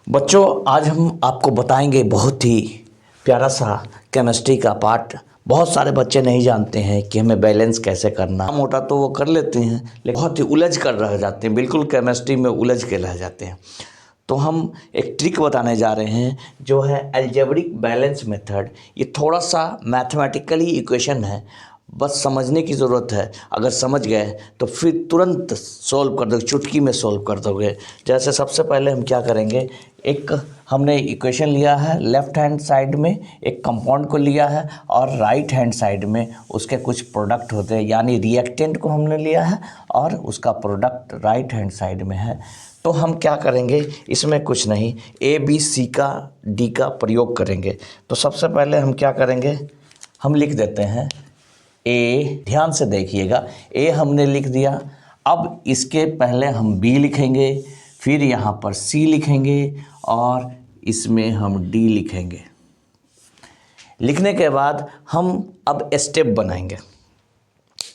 बच्चों, आज हम आपको बताएंगे बहुत ही प्यारा सा केमिस्ट्री का पार्ट। बहुत सारे बच्चे नहीं जानते हैं कि हमें बैलेंस कैसे करना। मोटा तो वो कर लेते हैं लेकिन बहुत ही उलझ कर रह जाते हैं, बिल्कुल केमिस्ट्री में उलझ के रह जाते हैं। तो हम एक ट्रिक बताने जा रहे हैं जो है अलजेब्रिक बैलेंस मेथड। ये थोड़ा सा मैथमेटिकली इक्वेशन है, बस समझने की ज़रूरत है। अगर समझ गए तो फिर तुरंत सॉल्व कर दोगे, चुटकी में सॉल्व कर दोगे। जैसे सबसे पहले हम क्या करेंगे, एक हमने इक्वेशन लिया है, लेफ़्ट हैंड साइड में एक कंपाउंड को लिया है और राइट हैंड साइड में उसके कुछ प्रोडक्ट होते हैं, यानी रिएक्टेंट को हमने लिया है और उसका प्रोडक्ट राइट हैंड साइड में है। तो हम क्या करेंगे, इसमें कुछ नहीं, ए बी सी का डी का प्रयोग करेंगे। तो सबसे पहले हम क्या करेंगे, हम लिख देते हैं ए। ध्यान से देखिएगा, ए हमने लिख दिया। अब इसके पहले हम बी लिखेंगे, फिर यहाँ पर सी लिखेंगे और इसमें हम डी लिखेंगे। लिखने के बाद हम अब स्टेप बनाएंगे,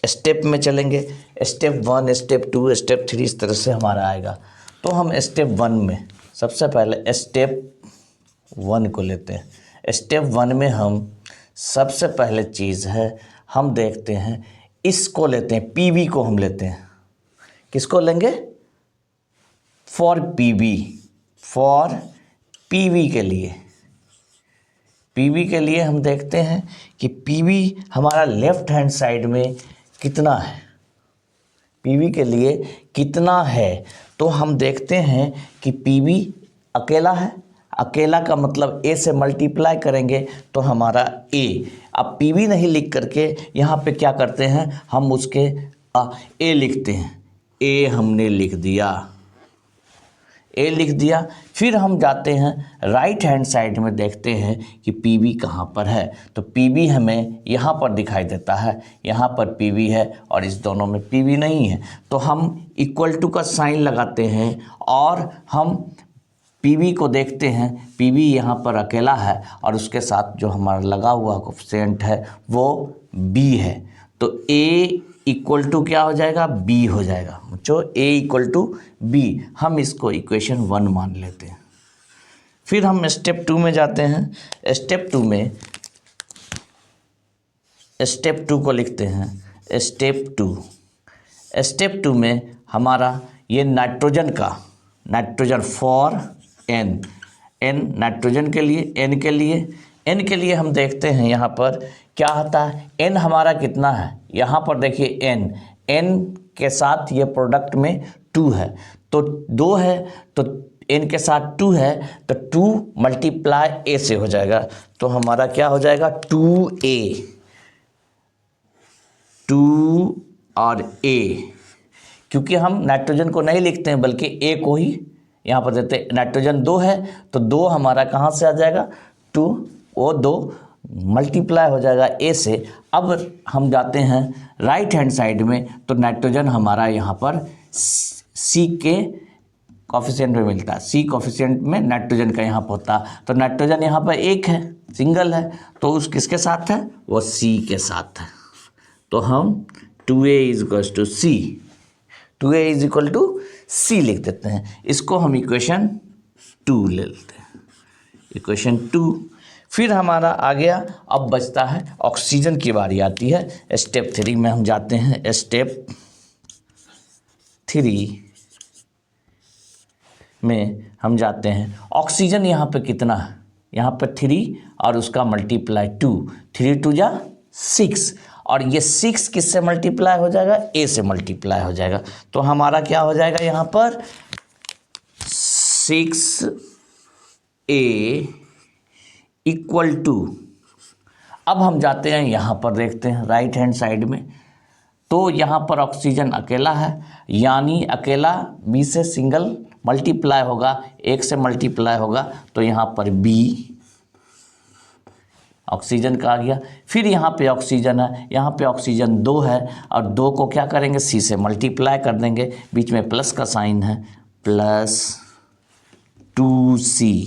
स्टेप में चलेंगे। स्टेप 1, स्टेप 2, स्टेप 3, इस तरह से हमारा आएगा। तो हम स्टेप 1 में सबसे पहले स्टेप 1 को लेते हैं। स्टेप 1 में हम सबसे पहले चीज़ है, हम देखते हैं इसको लेते हैं, पीवी को हम लेते हैं। किसको लेंगे? फॉर पीवी, फॉर पीवी के लिए। पीवी के लिए हम देखते हैं कि पीवी हमारा लेफ्ट हैंड साइड में कितना है, पीवी के लिए कितना है। तो हम देखते हैं कि पीवी अकेला है, अकेला का मतलब ए से मल्टीप्लाई करेंगे तो हमारा ए। अब पीवी नहीं लिख करके यहाँ पे क्या करते हैं, हम उसके ए लिखते हैं। ए हमने लिख दिया, ए लिख दिया। फिर हम जाते हैं राइट हैंड साइड में, देखते हैं कि पीवी कहाँ पर है। तो पीवी हमें यहाँ पर दिखाई देता है, यहाँ पर पीवी है और इस दोनों में पीवी नहीं है। तो हम इक्वल टू का साइन लगाते हैं और हम पीवी को देखते हैं, पीवी यहाँ पर अकेला है और उसके साथ जो हमारा लगा हुआ कोफिशिएंट है वो बी है। तो ए इक्वल टू क्या हो जाएगा, बी हो जाएगा। बच्चों, ए इक्वल टू बी, हम इसको इक्वेशन 1 मान लेते हैं। फिर हम स्टेप 2 में जाते हैं। स्टेप 2 में स्टेप 2 को लिखते हैं। स्टेप 2, स्टेप 2 में हमारा ये नाइट्रोजन का, nitrogen for N, N nitrogen के लिए, एन के लिए, एन के लिए हम देखते हैं यहाँ पर क्या आता है। एन हमारा कितना है, यहाँ पर देखिए एन, एन के साथ ये प्रोडक्ट में 2 है, तो 2 है, तो एन के साथ 2 है, तो 2 मल्टीप्लाई ए से हो जाएगा। तो हमारा क्या हो जाएगा, 2a, 2 और a। क्योंकि हम नाइट्रोजन को नहीं लिखते हैं बल्कि ए को ही यहाँ पर देते हैं। नाइट्रोजन 2 है तो 2 हमारा कहाँ से आ जाएगा, 2, वो 2 मल्टीप्लाई हो जाएगा ए से। अब हम जाते हैं राइट हैंड साइड में, तो नाइट्रोजन हमारा यहाँ पर सी के कोफिशिएंट में मिलता है, सी कोफिशिएंट में नाइट्रोजन का यहाँ पर होता है। तो नाइट्रोजन यहाँ पर एक है, सिंगल है, तो उस किसके साथ है, वो सी के साथ है। तो हम 2a is equal to C, 2a is equal to C लिख देते हैं। इसको हम इक्वेशन 2 ले लेते हैं, इक्वेशन 2। फिर हमारा आ गया, अब बचता है ऑक्सीजन की बारी आती है। स्टेप 3 में हम जाते हैं। स्टेप 3 में हम जाते हैं, ऑक्सीजन यहाँ पे कितना है, यहाँ पर 3 और उसका मल्टीप्लाई 2, 3 2 जा 6, और ये 6 किससे मल्टीप्लाई हो जाएगा, ए से मल्टीप्लाई हो जाएगा। तो हमारा क्या हो जाएगा यहाँ पर 6a इक्वल टू, अब हम जाते हैं यहाँ पर देखते हैं राइट हैंड साइड में, तो यहाँ पर ऑक्सीजन अकेला है, यानी अकेला बी से सिंगल मल्टीप्लाई होगा, एक से मल्टीप्लाई होगा, तो यहाँ पर बी ऑक्सीजन का आ गया। फिर यहाँ पे ऑक्सीजन है, यहाँ पे ऑक्सीजन 2 है और 2 को क्या करेंगे, सी से मल्टीप्लाई कर देंगे, बीच में प्लस का साइन है, प्लस 2c,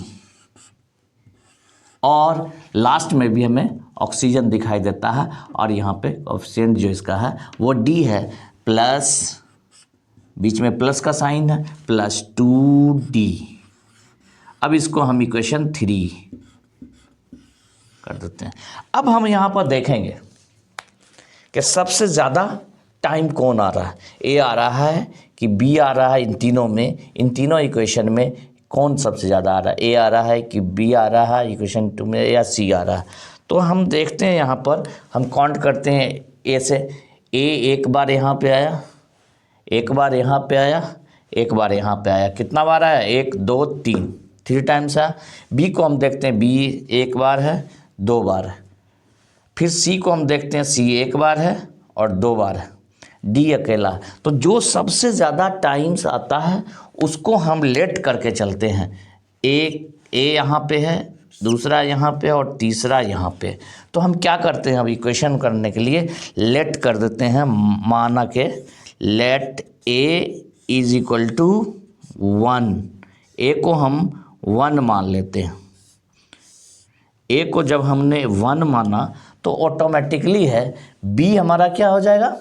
और लास्ट में भी हमें ऑक्सीजन दिखाई देता है और यहाँ पे कोफिशिएंट जो इसका है वो डी है, प्लस बीच में प्लस का साइन है, प्लस 2d। अब इसको हम इक्वेशन 3 कर देते हैं। अब हम यहाँ पर देखेंगे कि सबसे ज़्यादा टाइम कौन आ रहा है, ए आ रहा है कि बी आ रहा है। इन तीनों में, इन तीनों इक्वेशन में कौन सबसे ज़्यादा आ रहा है, ए आ रहा है कि बी आ रहा है इक्वेशन 2 में, या सी आ रहा है। तो हम देखते हैं यहाँ पर, हम काउंट करते हैं ए से। ए एक बार यहाँ पे आया, एक बार यहाँ पे आया, एक बार यहाँ पे आया। कितना बार आया, 1 2 3, 3 टाइम्स आया। बी को हम देखते हैं, बी एक बार है, 2 बार है। फिर सी को हम देखते हैं, सी एक बार है और 2 बार है। डी अकेला। तो जो सबसे ज़्यादा टाइम्स आता है उसको हम लेट करके चलते हैं। ए यहाँ पे है, दूसरा यहाँ पे और तीसरा यहाँ पे। तो हम क्या करते हैं, अब इक्वेशन करने के लिए लेट कर देते हैं, माना के let A is equal to 1। A को हम 1 मान लेते हैं। ए को जब हमने 1 माना तो ऑटोमेटिकली है बी हमारा क्या हो जाएगा,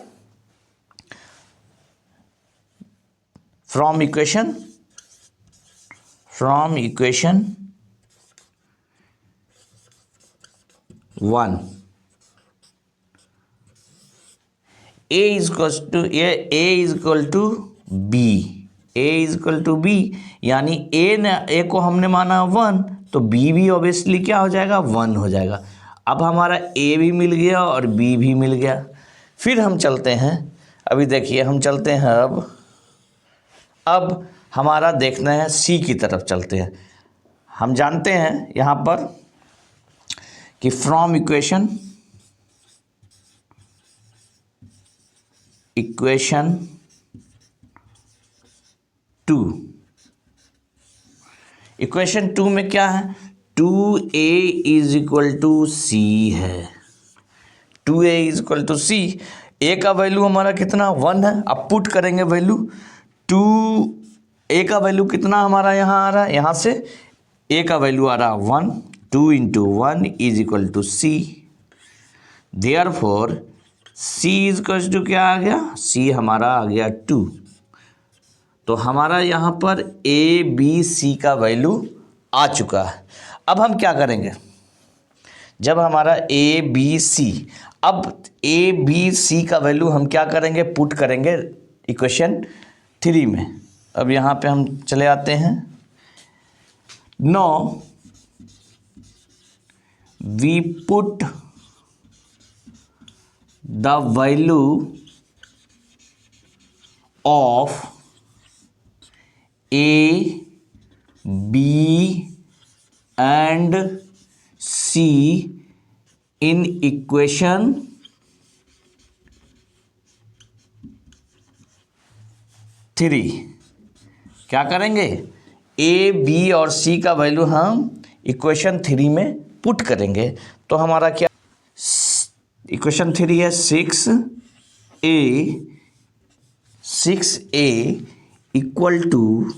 from equation 1 A is equal to B, A is equal to B, यानी ए को हमने माना 1 तो बी भी ऑब्वियसली क्या हो जाएगा, 1 हो जाएगा। अब हमारा ए भी मिल गया और बी भी मिल गया। फिर हम चलते हैं, अभी देखिए हम चलते हैं, अब हमारा देखना है सी की तरफ चलते हैं। हम जानते हैं यहाँ पर कि फ्रॉम इक्वेशन 2, इक्वेशन 2 में क्या है, 2a इज इक्वल टू सी है। 2a इज इक्वल टू सी, ए का वैल्यू हमारा कितना 1 है। अब पुट करेंगे वैल्यू 2, ए का वैल्यू कितना हमारा यहाँ आ रहा है, यहाँ से ए का वैल्यू आ रहा है 1, 2 into 1 is equal to C. Therefore C is equal to क्या आ गया, सी हमारा आ गया 2। तो हमारा यहाँ पर ए बी सी का वैल्यू आ चुका है। अब हम क्या करेंगे, जब हमारा ए बी सी, अब ए बी सी का वैल्यू हम क्या करेंगे, पुट करेंगे इक्वेशन 3 में। अब यहाँ पे हम चले आते हैं। Now we put the value of A B and C in equation 3। क्या करेंगे, ए बी और सी का वैल्यू हम इक्वेशन 3 में पुट करेंगे। तो हमारा क्या, इक्वेशन 3 है 6a equal to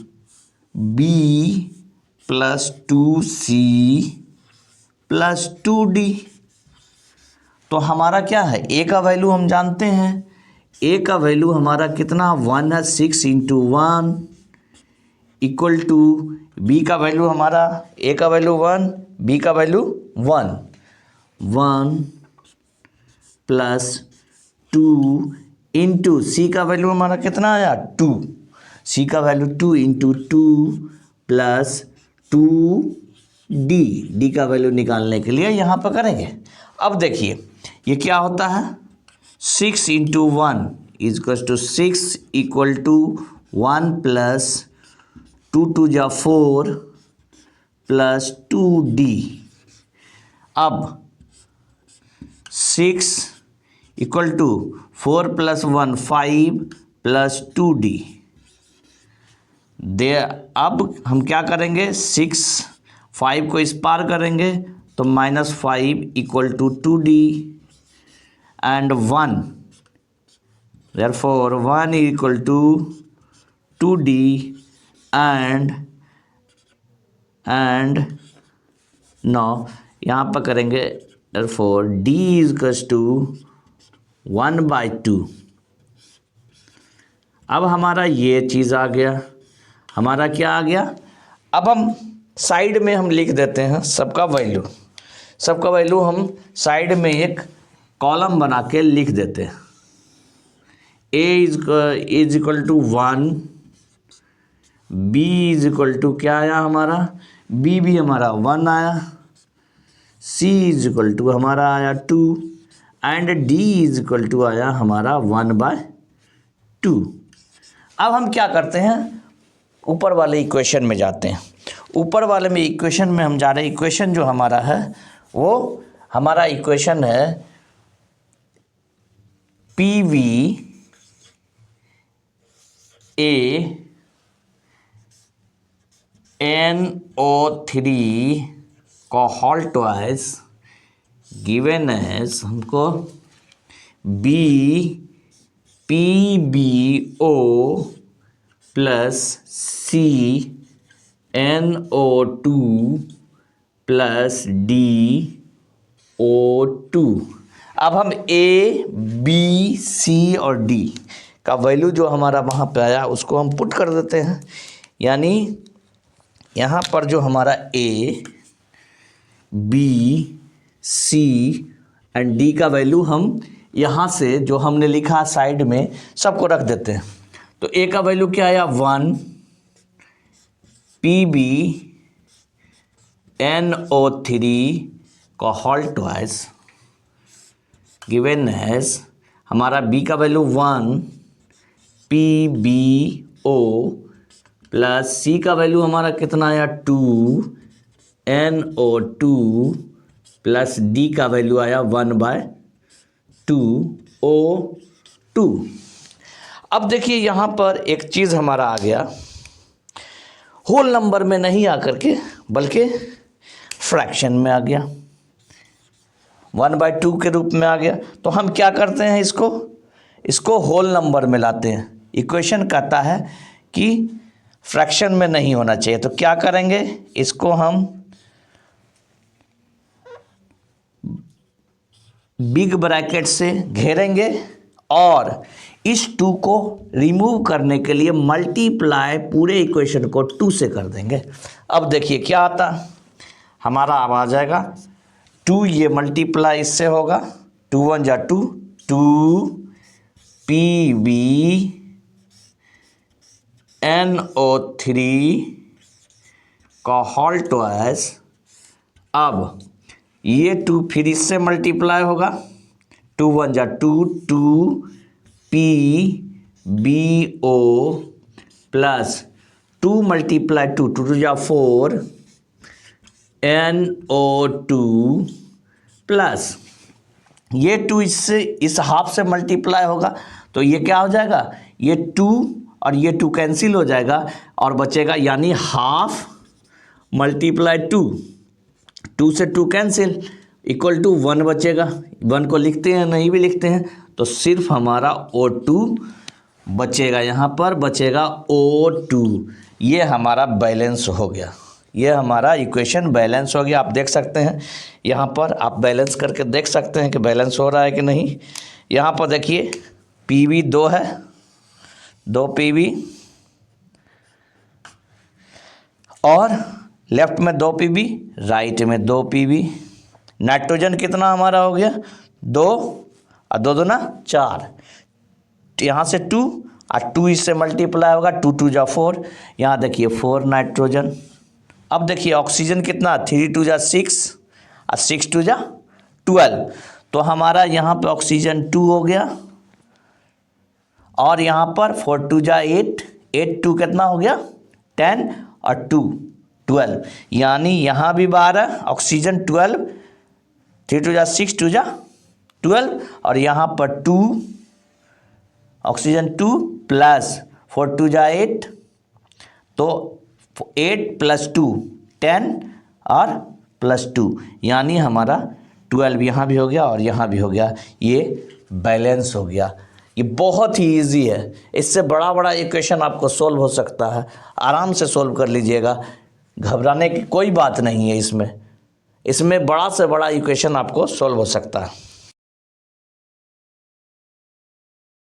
B plus 2c plus 2d। तो हमारा क्या है, ए का वैल्यू हम जानते हैं, ए का वैल्यू हमारा कितना 1 है, 6 इंटू 1 इक्वल टू बी का वैल्यू हमारा, ए का वैल्यू 1, बी का वैल्यू 1 प्लस 2 इंटू सी का वैल्यू हमारा कितना आया 2, सी का value 2 into 2 plus 2d, D का वैल्यू निकालने के लिए यहाँ पर करेंगे। अब देखिए ये क्या होता है, 6 into 1 is equal to 6 equal to 1 plus 2 2 जा 4 प्लस 2d। अब 6 equal to 4 plus 1 5 plus 2d। अब हम क्या करेंगे, 6 5 को इस पार करेंगे तो -5 equal to 2d and 1, therefore 1 equal to 2d and now यहाँ पर करेंगे, therefore d is equals to 1/2। अब हमारा ये चीज़ आ गया, हमारा क्या आ गया। अब हम साइड में हम लिख देते हैं सबका वैल्यू हम साइड में एक कॉलम बना के लिख देते हैं। A is equal to 1, B is equal to क्या आया हमारा, बी भी हमारा 1 आया, सी इज इक्वल टू हमारा आया 2 and D is equal to आया हमारा 1/2। अब हम क्या करते हैं, ऊपर वाले इक्वेशन में जाते हैं। ऊपर वाले में इक्वेशन में हम जा रहे हैं। इक्वेशन जो हमारा है वो हमारा इक्वेशन है PV NO3 को होल ट्वाइस गिवन एज हमको BPBO plus CNO2 plus DO2। अब हम A, B, C और D का वैल्यू जो हमारा वहाँ पे आया उसको हम पुट कर देते हैं। यानी यहाँ पर जो हमारा A, B, C and D का वैल्यू हम यहाँ से जो हमने लिखा साइड में सबको रख देते हैं। तो A का वैल्यू क्या आया 1, PB NO3 का होल ट्वाइस गिवन एज हमारा B का वैल्यू 1, PBO प्लस C का वैल्यू हमारा कितना आया 2, NO2 प्लस D का वैल्यू आया 1/2O2। अब देखिए यहाँ पर एक चीज़ हमारा आ गया, होल नंबर में नहीं आकर के बल्कि फ्रैक्शन में आ गया, 1/2 के रूप में आ गया। तो हम क्या करते हैं, इसको होल नंबर में लाते हैं। इक्वेशन कहता है कि फ्रैक्शन में नहीं होना चाहिए, तो क्या करेंगे, इसको हम बिग ब्रैकेट से घेरेंगे और इस 2 को रिमूव करने के लिए मल्टीप्लाई पूरे इक्वेशन को 2 से कर देंगे। अब देखिए क्या आता, हमारा अब आ जाएगा 2, ये मल्टीप्लाई इससे होगा, 2 1 जा 2, 2 PB NO3 का होल ट्वाइस। अब ये 2 फिर इससे मल्टीप्लाई होगा, 2 1 जा 2, 2 PBO प्लस 2 मल्टीप्लाई 2, 2 2 जा 4 NO2 प्लस ये 2 इससे इस हाफ से मल्टीप्लाई होगा, तो ये क्या हो जाएगा, ये 2 और ये 2 कैंसिल हो जाएगा और बचेगा, यानी हाफ मल्टीप्लाई 2, 2 से 2 कैंसिल इक्वल टू 1 बचेगा। 1 को लिखते हैं, नहीं भी लिखते हैं तो सिर्फ हमारा O2 बचेगा, यहाँ पर बचेगा O2। ये हमारा बैलेंस हो गया, ये हमारा इक्वेशन बैलेंस हो गया। आप देख सकते हैं यहाँ पर, आप बैलेंस करके देख सकते हैं कि बैलेंस हो रहा है कि नहीं। यहाँ पर देखिए PB 2 है, 2 PB और लेफ्ट में 2 PB, राइट में 2 PB। नाइट्रोजन कितना हमारा हो गया 2 और 2 दूना 4, यहाँ से 2 और 2 इससे मल्टीप्लाई होगा, 2 2 जा 4, यहाँ देखिए 4 नाइट्रोजन। अब देखिए ऑक्सीजन कितना, 3 2 जा 6 और 6 2 जा 12, तो हमारा यहाँ पे ऑक्सीजन 2 हो गया और यहाँ पर 4 2 जा 8, 8 2 कितना हो गया 10 और 2 12, यानी यहाँ भी 12 ऑक्सीजन 12, 3 2 जा 6 2 जा 12 और यहाँ पर 2 ऑक्सीजन 2 प्लस 4 2 जा 8, तो 8 प्लस 2 10 और प्लस 2, यानी हमारा 12 यहाँ भी हो गया और यहाँ भी हो गया। ये बैलेंस हो गया। ये बहुत ही इजी है, इससे बड़ा बड़ा इक्वेशन आपको सोल्व हो सकता है, आराम से सोल्व कर लीजिएगा, घबराने की कोई बात नहीं है। इसमें बड़ा से बड़ा इक्वेशन आपको सोल्व हो सकता है।